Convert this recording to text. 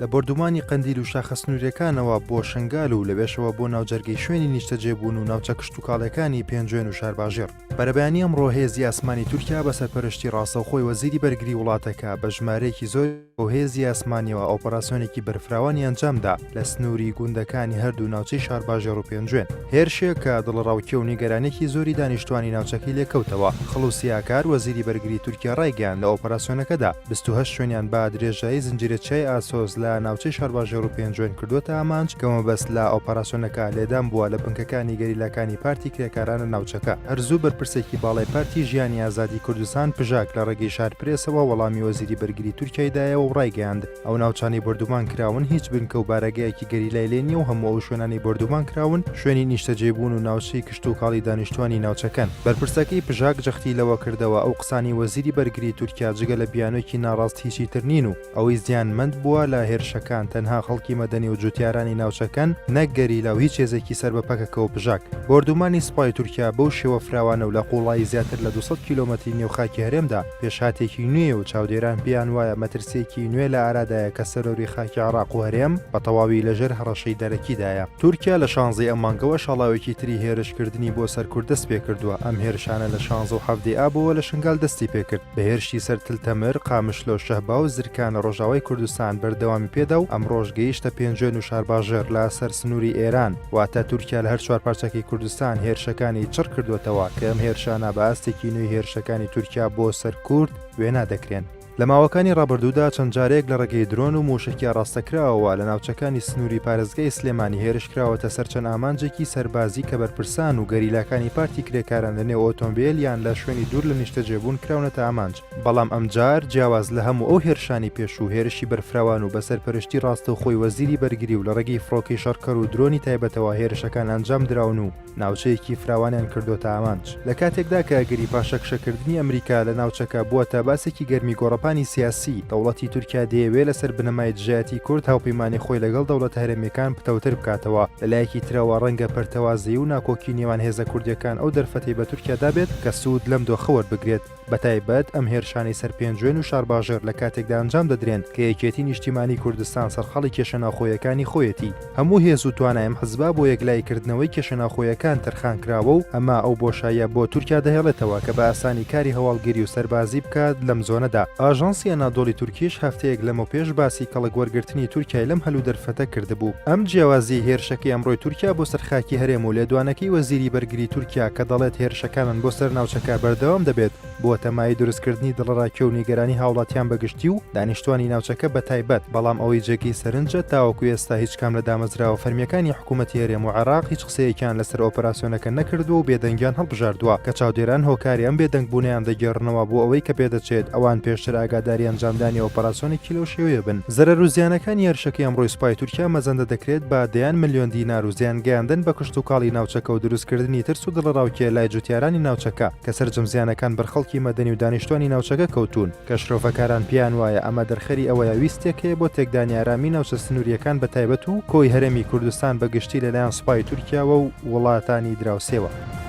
لە بردومانی قەندیل و شاخە سنوورەکانەوە بۆ شنگال و لەوێشەوە بۆ ناوجەرگەی شوێنی نیشتەجێبوون و ناوچە کشتتوکاڵەکانی پێنجوێن و شارباژێر. بەرەبەیانی ئەمڕۆ هێزی ئاسمانی تورکیا بە سەرپەرشتی ڕاستەوخۆی وەزیری بەرگری وڵاتەکە بە ژمارەیەکی زۆر بۆ هێزی ئاسمانیەوە ئۆپەراسیۆنێکی بەرفراوانی ئەنجامدا لە سنووری گوندەکانی هەردوو ناوچەی شارباژێر و پێنجوێن. هێرشێک کە دڵڕاوکێ و نیگەرانێکی زۆری دانیشتوانی ناوچەکەی لێکەوتەوە. خڵوسیاکار وەزیری بەرگری تورکیا ڕایگەیاند لە ئۆپەراسیۆنەکەدا 28 شوێنیان با درێژایی زنجیرەچای ئاسۆس لە ناوچەی شارباژێر و پێنجوێن کردوتە ئامانج کە مەبەست لە ئۆپەراسیۆنەکە لێدان بووە لە بنکەکانی گەریلاکانی پارتی کرێکارانە ناوچەکە. هەرزوو بەرپرسێکی باڵای پارتی ژیانی ئازادی کوردستان پژاک لە ڕێگەی شارپرێسەوە وەڵامی وەزیری بەرگری تورکیایدایەوە و ڕایگەیاند ئەو ناوچانی بردومان کراون هیچ بنکە و بارەگەیەکی گەریلای لێ نیە و هەموو ئەو شوێنانی بردومان کراون شوێنی نیشتەجێبوون و ناوچەی کشت و کاڵی دانیشتوانی ناوچەکەن. بەرپرسەکەی پژاک جەختی لەوە کردەوە ئەو قسانی وەزیری بەرگری تورکیا جگە لە بیانۆیەکی ناڕاست هیچی تر نین و ئەوەی زیانمەند بووە لە هێرشەکان تەنها خەڵکی مەدەنی و جوتیارانی ناوچەکەن نەک گەریلا و هیچ هێزێکی سەر بەپەکەکەوە پژاک. بردومانی سوپای تورکیا بەو شێوە فراوانە و لە قوڵایی زیاتر لە 200 کیلۆمەتری نێوخاکی هەرێمدا پێشهاتێکی نوێ و چاودێران پێیان وایە مەترسێکی نوێ لە ئارادایە کە سەرۆری خاکی عێراق و هەرێم بە تەواوی لەژێر هەڕەشەی دەرەکیدایە. تورکیا لە 16 ئەم مانگەوە شەڵاوێکی تری هێرشکردنی بۆ سەرکورد دەست پێ کردووە. ئەم هێرشانە لە 16 و 17 ئابەوە لە شنگال دەستی پێکرد. بە هێرشی سەر تلتەمر، قامشلۆ، شەهبا و زرکانە ڕۆژاوای کوردستان بەردەوامی پێدا و ئەم ڕۆژ گەیشتە پێنجوێن و شارباژێر لە سەر سنووری ئێران. واتە تورکیا لە هەر چوار پارچەکەی کوردستان هێرشەکانی چڕ کردوێتەوە کە ئەم هێرشانە بە ئاستێکی نوێی هێرشەکانی تورکیا بۆ سەرکورد وێنە دەکرێن. لە ماوەکانی ڕابردوودا چەند جارێک لە ڕێگەی درۆن و موشکی ڕاستەکراوە لە ناوچەکانی سنووری پارێزگای سلێمانی هێرشکراوەتە سەر چەند ئامانجێکی سەربازی کە بەرپرسان و گەریلاکانی پارتی کرێکاران لە نێو ئۆتۆمبیل یان لە شوێنی دوور لە نیشتەجێبوون کراونەتە ئامانج. بەڵام ئەمجار جیاواز لە هەموو ئەو هێرشانی پێش و هێرشی بەرفراوان و بەسەرپەرشتی ڕاستەوخۆی وەزیری بەرگری و لە ڕێگەی فڕۆکەی شەڕکەر و درۆنی تایبەتەوە هێرشەکان ئەنجام دراون و ناوچەیەکی فراوانیان کردوتە ئامانج. لە کاتێکدا کە گەری پاشەکشەکردنی ئەمریکا لە ناوچەکە بووەتە باسێکی گەرمی گۆڕەپانی سیاسی، دەوڵەتی تورکیا دەیەوێت لەسەر بنەمای دژایەتی کورد هاوپەیمانی خۆی لەگەڵ دەوڵەتە هەرێمیەکان پتەوتر بکاتەوە. لەلایەکی ترەوە ڕەنگە پەرتەوازی و ناکۆکی نێوان هێزە کوردیەکان ئەو دەرفەتەی بە تورکیادا بێت کە سوود لەم دۆخەوە بگرێت. بەتایبەت ئەم هێرشانی سەر پێنجوێن و شارباژێر لە کاتێکدا ئەنجام دەدرێن کە یەکێتی نیشتیمانی کوردستان سەرخەڵی کێشەناوخۆیەکانی خۆیەتی. هەموو هێز و توانایم حزبا بۆ یەکلایکردنەوەی کێشەناوخۆیەکان تەرخان کراوە و ئەمە ئەو بۆشایە بۆ تورکیا دەهێڵێتەوە کە بە ئاسانی کاری هەواڵگیری و سەربازی بکات لەم زۆنەدا. ئاژانسی ئەنادۆڵی تورکیش هەفتەیەک لەمە پێش باسی کەڵک وەرگرتنی تورکیای لەم هەلوو دەرفەتە کردبوو. ئەم جیاوازی هێرشەکەی ئەمڕۆی تورکیا بۆ سەرخاکی هەرێم و لێدوانەکەی وەزیری بەرگری تورکیا کە دەڵێت هێرشەکانن بۆ سەر ناوچەکە بەردەوام دەبێت بۆ تەمای دروستکردنی دڵڕاکێ و نیگەرانی هاوڵاتیان بەگشتی و دانیشتوانی ناوچەکە بە تایبەت. بەڵام ئەوەی جێگەی سەرنجە تاوەکو ئێستا هیچ کام لە دامەزراوە فەرمیەکانی حکوومەتی هەرێم و عێراق هیچ قسەیەکیان لەسەر ئۆپەراسیۆنەکە نەکردو و بێدەنگیان هەڵبژاردووە کە چاودێران هۆکاری ئەم بێدەنگبوونیان دەگێڕنەوە بۆ ئەوەی کە پێدەچێت ئەوان پێشتر ئاگاداری ئەنجامدانی ئۆپەراسیۆنێکی لەو شێوەیە بن. زەرەر و زیانەکانی هێرشەکەی ئەمڕۆی سوپای تورکیا مەزەندە دەکرێت بە دەیان ملیۆن دینار و زیان گەیاندن بە کشت و کاڵی ناوچەکە و دروستکردنی ترس و دڵڕاوکێ لای جوتیارانی ناوچەکە کە سەرجەم زیانەکان بەرخەڵکی مەدەنی و دانیشتوانی ناوچەکە کەوتون کە شرۆڤەکاران پیان وایە ئەمە دەرخەری ئەوەیە ویستێک هەیە بۆ تێکدانی ئارامی ناوچە سنووریەکان بە تایبەت و کۆی هەرێمی کوردستان بەگشتی لەلایەن سوپای تورکیاوە و وڵاتانی دراوسێوە.